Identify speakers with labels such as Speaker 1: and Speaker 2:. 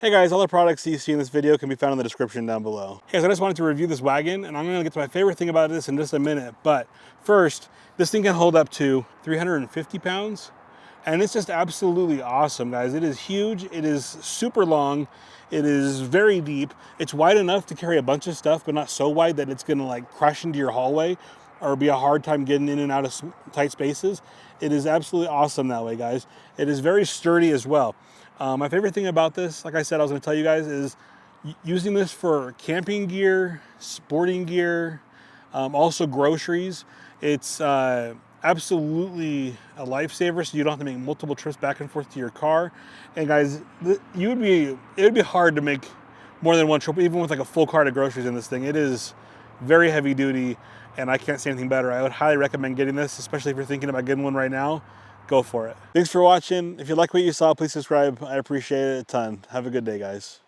Speaker 1: Hey guys, all the products you see in this video can be found in the description down below. Hey guys, I just wanted to review this wagon, and I'm gonna get to my favorite thing about this in just a minute. But first, this thing can hold up to 350 pounds, and it's just absolutely awesome, guys. It is huge, it is super long, it is very deep. It's wide enough to carry a bunch of stuff, but not so wide that it's gonna like crush into your hallway or be a hard time getting in and out of tight spaces. It is absolutely awesome that way, guys. It is very sturdy as well. My favorite thing about this, like I said, I was gonna tell you guys, is using this for camping gear, sporting gear, also groceries. It's absolutely a lifesaver, so you don't have to make multiple trips back and forth to your car. And guys, it would be hard to make more than one trip, even with like a full cart of groceries in this thing. It is very heavy duty, and I can't say anything better. I would highly recommend getting this, especially if you're thinking about getting one right now. Go for it. Thanks for watching. If you like what you saw, please subscribe. I appreciate it a ton. Have a good day, guys.